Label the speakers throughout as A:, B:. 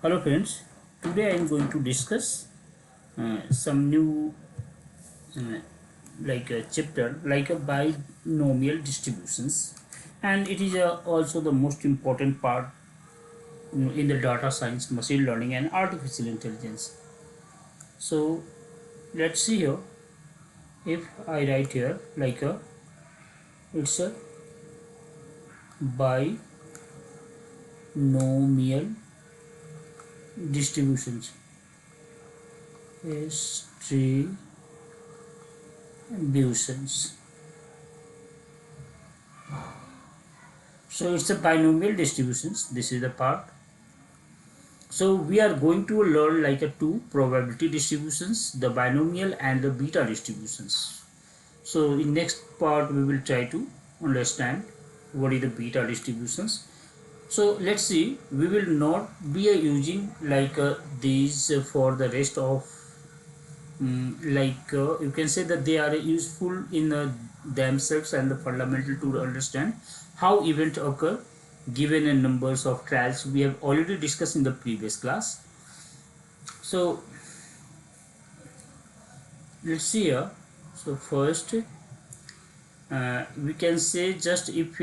A: Hello friends, today I am going to discuss some new uh, like a chapter like a binomial distributions, and it is also the most important part in the data science, machine learning and artificial intelligence. So let's see here. If I write here like a it's a binomial distributions distributions. So it's a binomial distributions. This is the part. So we are going to learn like a two probability distributions, the binomial and the beta distributions. So in next part we will try to understand what is the beta distributions. So let's see, we will not be using like these for the rest of you can say that they are useful in themselves and the fundamental to understand how events occur given a numbers of trials we have already discussed in the previous class. So let's see here. So first we can say just if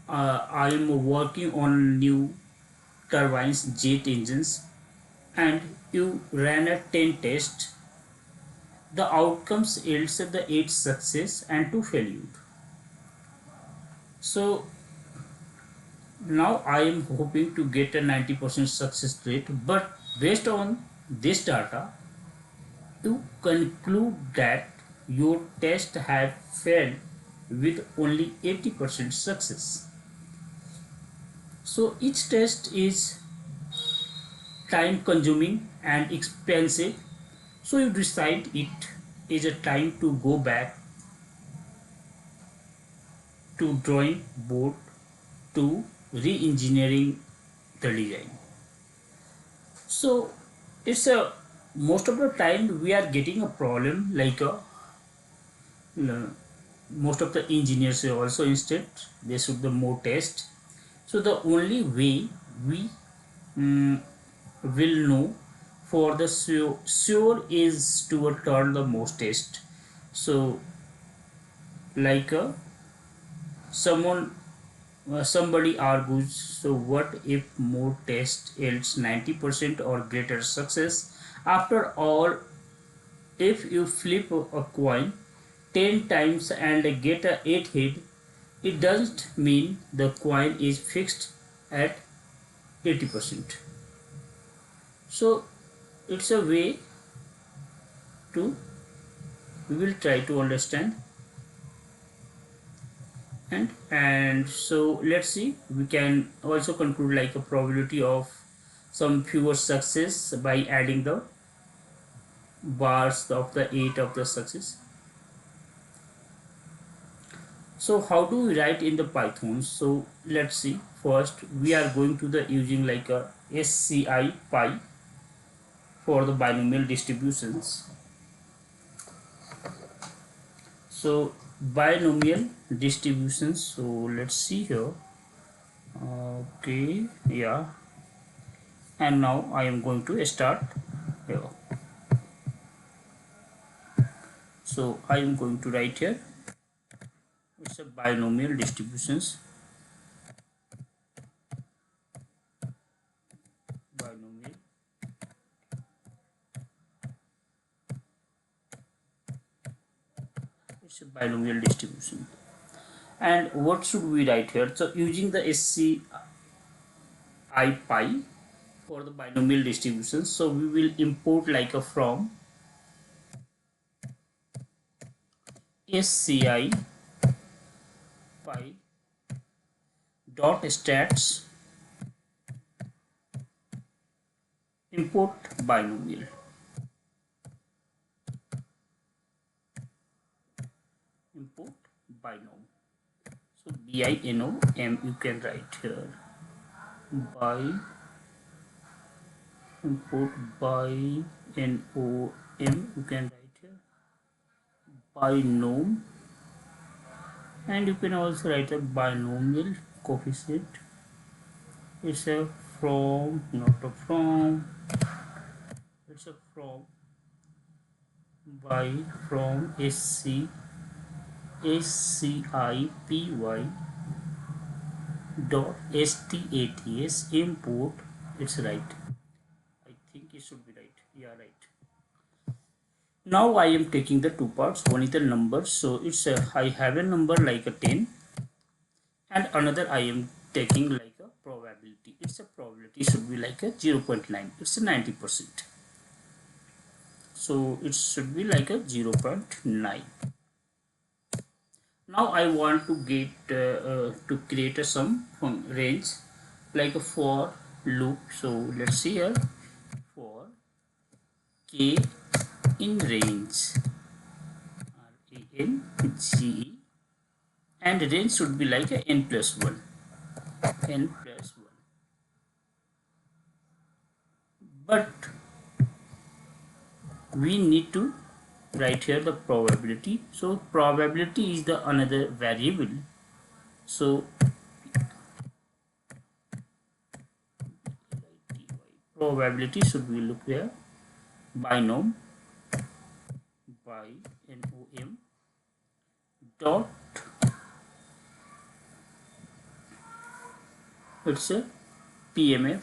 A: I am working on new turbines jet engines and you ran a 10 test, the outcomes yields the 8 success and 2 failure. So now I am hoping to get a 90% success rate, but based on this data you conclude that your test have failed with only 80% success. So each test is time consuming and expensive, so you decide it is a time to go back to drawing board to re-engineering the design. So it's a most of the time we are getting a problem like a most of the engineers also instead they should the more test. So the only way we um, will know for the sure is to turn the most test. So like someone somebody argues, so what if more test yields 90% or greater success? After all, if you flip a coin 10 times and get a 8 hit, it doesn't mean the coin is fixed at 80%. So it's a way to we will try to understand, and so let's see, we can also conclude like a probability of some fewer success by adding the bars of the 8 of the success. So how do we write in the Python? So let's see, first we are going to the using like a SCI pi for the binomial distributions. So binomial distributions, so let's see here. Okay, yeah, and now I am going to start here. So I am going to write here, it's a binomial distributions, binomial it's a binomial distribution. And what should we write here? So using the SCI pi for the binomial distribution, so we will import like a from SCI pi dot stats import binomial, import binom. So binom you can write here, by import binom you can write here, binom, and you can also write a binomial coefficient. It's a from, not a from, it's a from, by, from, SCIPY dot STATS import. It's right. I think it should be right. Yeah, right. Now I am taking the two parts. One is the number, so it's a, I have a number like a 10, and another I am taking like a probability. It's a probability should be like a 0.9. It's a 90%. So it should be like a 0.9. Now I want to get to create a some range like a for loop. So let's see here, for k in range, RANGE, and range should be like a n plus 1, n plus 1. But we need to write here the probability. So probability is the another variable. So probability should be look here, binom, by nom dot, it's a PMF,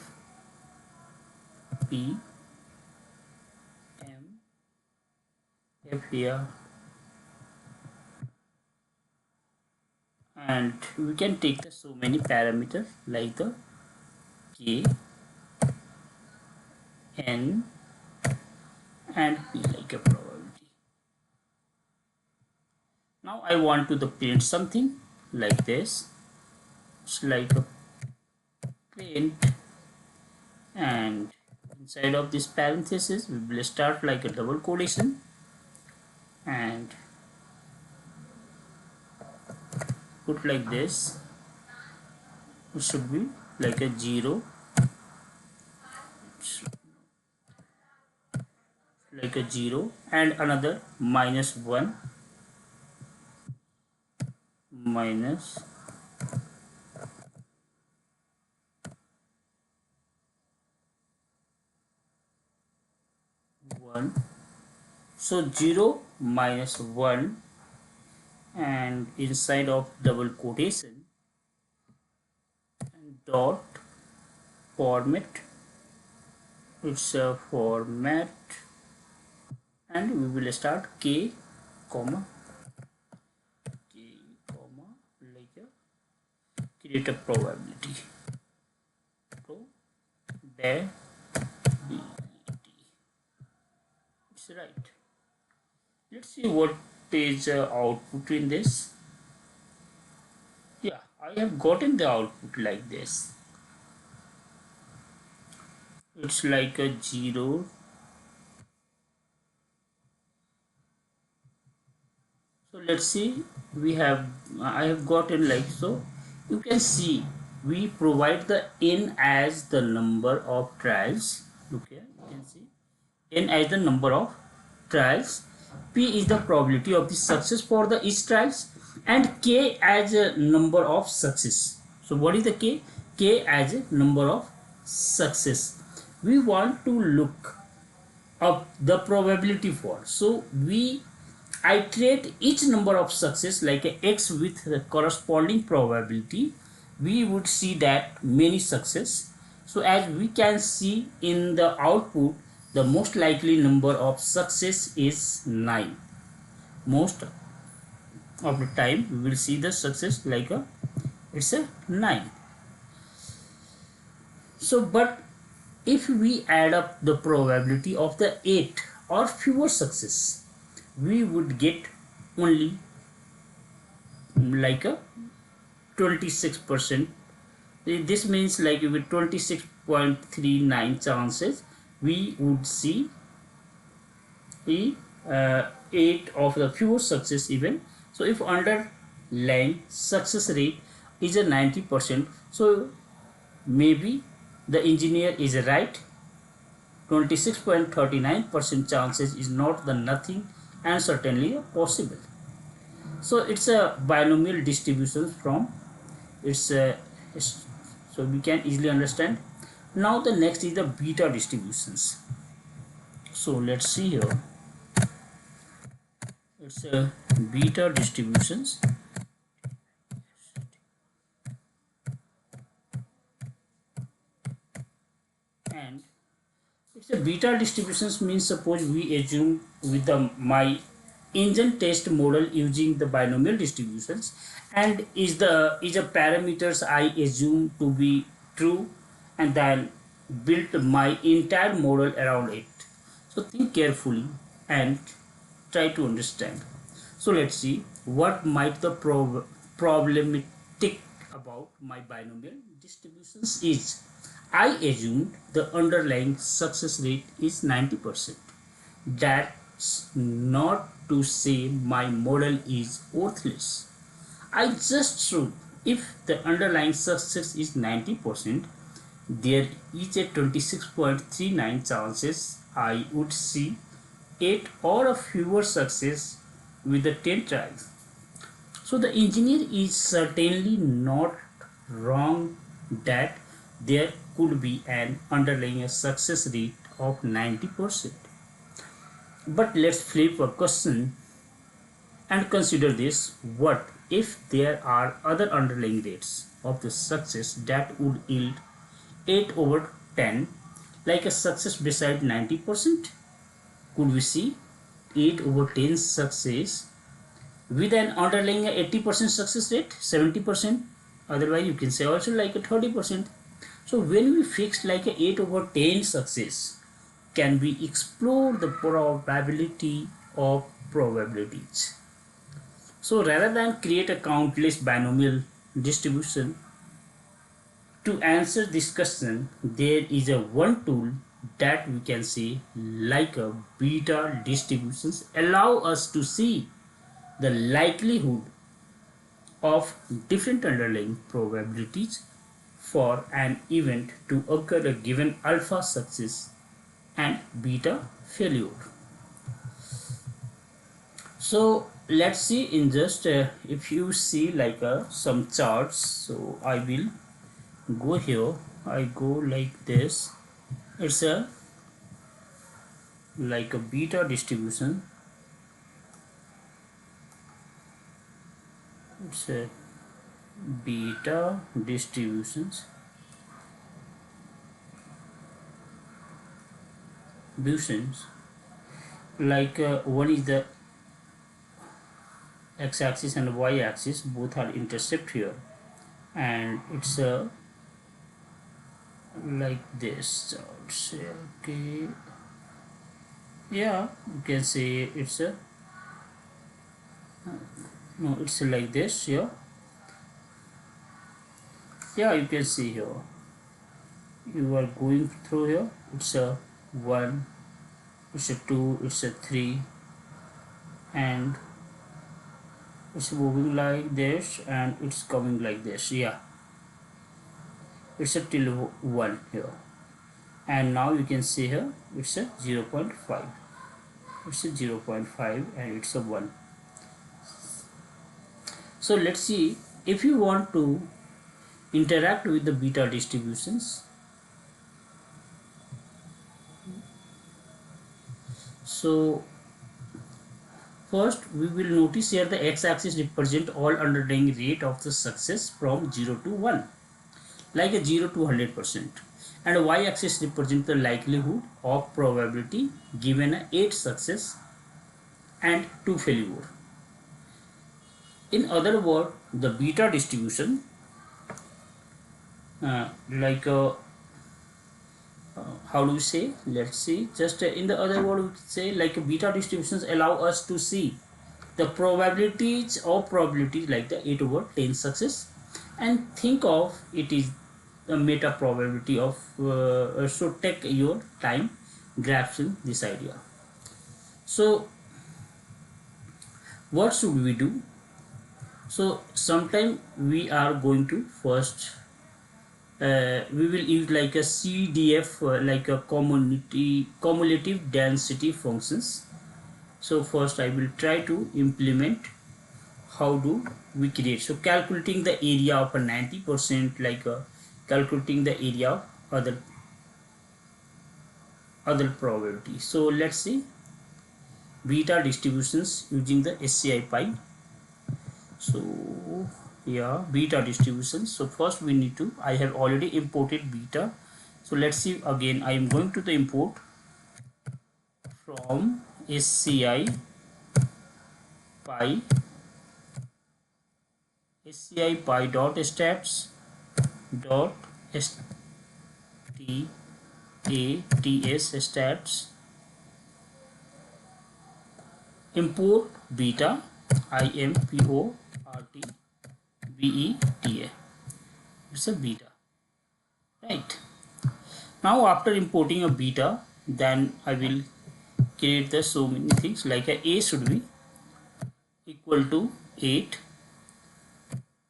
A: PMF here, and we can take the so many parameters like the k, n, and p like a probability. Now I want to the print something like this. It's like a print, and inside of this parenthesis we will start like a double quotation and put like this. It should be like a 0, like a 0, and another -1, minus 1. So 0 minus 1, and inside of double quotation and dot format. It's a format, and we will start k comma like a create a probability. It's right. Let's see what is output in this. Yeah, I have gotten the output like this. It's like a 0, so let's see, we have I have gotten like so. You can see we provide the n as the number of trials. Look here, you can see n as the number of trials, p is the probability of the success for the each trials, and k as a number of success. So what is the k? K as a number of success. We want to look up the probability for, so we iterate each number of success like a x with the corresponding probability. We would see that many success. So as we can see in the output, the most likely number of success is 9. Most of the time we will see the success like a, it's a 9. So but if we add up the probability of the 8 or fewer success, we would get only like a 26%. This means like with 26.39 chances we would see 8 of the fewer success even. So if underlying success rate is a 90%, so maybe the engineer is right. 26.39% chances is not the nothing and certainly possible. So it's a binomial distribution from, it's a, so we can easily understand. Now the next is the beta distributions. So let's see here. It's a beta distributions, and it's a beta distributions means suppose we assume with the my engine test model using the binomial distributions, and is a parameters I assume to be true, and then built my entire model around it. So think carefully and try to understand. So let's see what might the problematic about my binomial distributions is. I assumed the underlying success rate is 90%. That's not to say my model is worthless. I just should. If the underlying success is 90%, there is a 26.39 chances I would see 8 or fewer success with the 10 tries. So the engineer is certainly not wrong that there could be an underlying success rate of 90%. But let's flip a question and consider this. What if there are other underlying rates of the success that would yield 8 over 10, like a success beside 90%? Could we see 8 over 10 success with an underlying 80% success rate, 70%? Otherwise you can say also like a 30%. So when we fixed like a 8 over 10 success, can we explore the probability of probabilities? So rather than create a countless binomial distribution, to answer this question, there is a one tool that we can say like a beta distributions allow us to see the likelihood of different underlying probabilities for an event to occur a given alpha success and beta failure. So let's see in just if you see like some charts. So I will go here, I go like this. It's a like a beta distribution. It's a beta distributions like one is the x-axis and y-axis, both are intercept here, and it's a like this. So okay, yeah, you can say it's a no, it's like this here. Yeah, you can see here you are going through here. It's a 1, it's a 2, it's a 3, and it's moving like this, and it's coming like this. Yeah, it's a till 1 here, and now you can see here it's a 0.5, it's a 0.5, and it's a 1. So let's see if you want to interact with the beta distributions. So first we will notice here the x-axis represent all underlying rate of the success from 0 to 1, like a 0 to 100%, and y-axis represent the likelihood of probability given a 8 success and 2 failure. In other words, the beta distribution like how do we say, let's see, just in the other word we say like beta distributions allow us to see the probabilities like the 8 over 10 success, and think of it is the meta probability of so take your time grasping this idea. So what should we do? So sometime we are going to first we will use like a CDF like a cumulative density functions. So first I will try to implement how do we create. So calculating the area of a 90%, like calculating the area of other other probability. So let's see beta distributions using the SCI pi. So yeah, beta distribution. So first we need to, I have already imported beta. So let's see again. I am going to the import from SCI pi, SCI pi dot stats dot stats stats import beta, IMPORT BETA. It's a beta, right? Now after importing a beta, then I will create the so many things like a should be equal to 8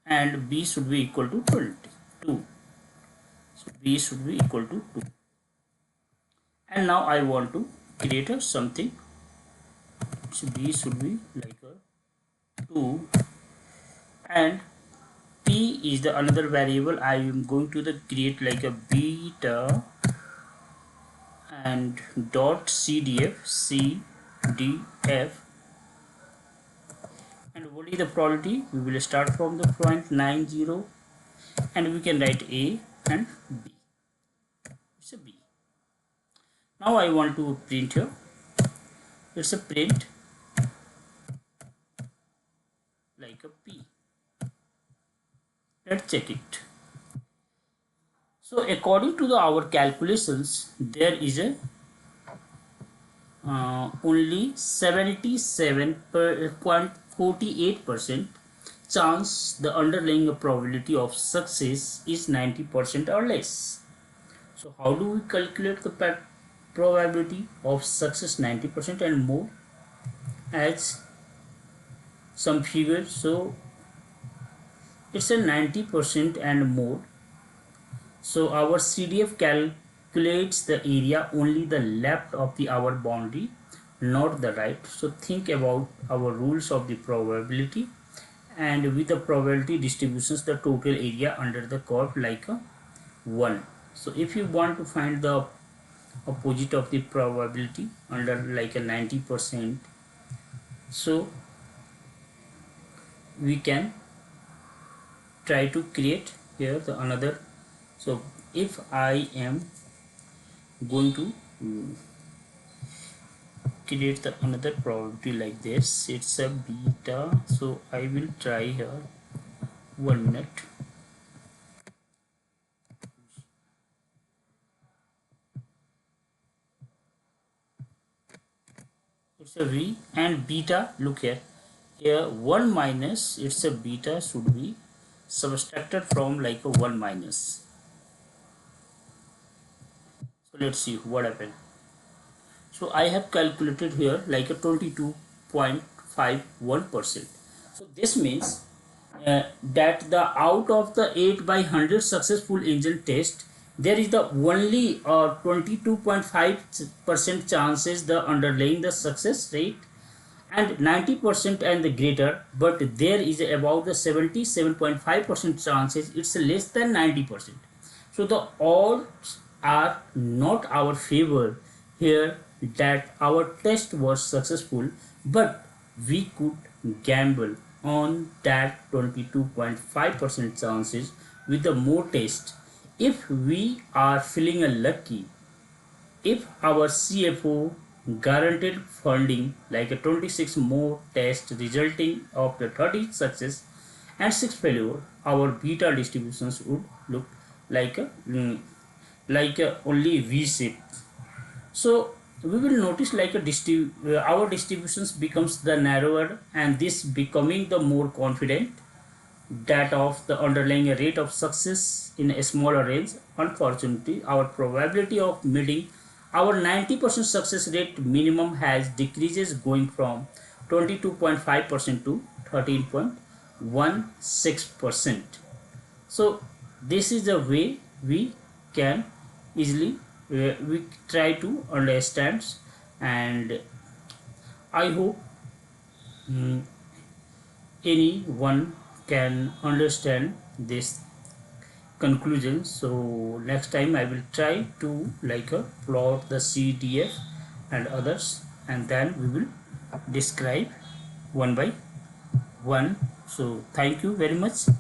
A: and b should be equal to 22. So b should be equal to 2. And now I want to create a something. So b should be like a 2 and p is the another variable. I am going to the create like a beta and dot cdf. And what is the probability? We will start from the point 90 and we can write a and b. It's a b. Now I want to print here. It's a print like a p. Let's check it. So according to our calculations, there is a only 77.48% chance the underlying probability of success is 90% or less. So how do we calculate the probability of success 90% and more? As some figure, so it's a 90% and more. So our CDF calculates the area only the left of the our boundary, not the right. So think about our rules of the probability, and with the probability distributions the total area under the curve like a 1. So if you want to find the opposite of the probability under like a 90%, so we can try to create here the another. So if I am going to create the another probability like this, it's a beta. So I will try here 1 minute. It's a v and beta. Look here 1 minus, it's a beta should be subtracted from like a 1 minus. So let's see what happened. So I have calculated here like a 22.51%. So this means that the out of the 8 by 100 successful engine test, there is the only 22.5% chances the underlying the success rate and 90% and the greater, but there is about the 77.5% chances it's less than 90%. So the odds are not our favor here that our test was successful, but we could gamble on that 22.5% chances with the more test. If we are feeling lucky, if our CFO guaranteed funding like a 26 more tests resulting of the 30 success and 6 failure, our beta distributions would look like a only V shape. So we will notice like a our distributions becomes the narrower, and this becoming the more confident that of the underlying rate of success in a smaller range. Unfortunately, our probability of meeting our 90% success rate minimum has decreases going from 22.5% to 13.16%. So this is the way we can easily we try to understand, and I hope anyone can understand this conclusion. So next time I will try to plot the CDF and others, and then we will describe one by one. So thank you very much.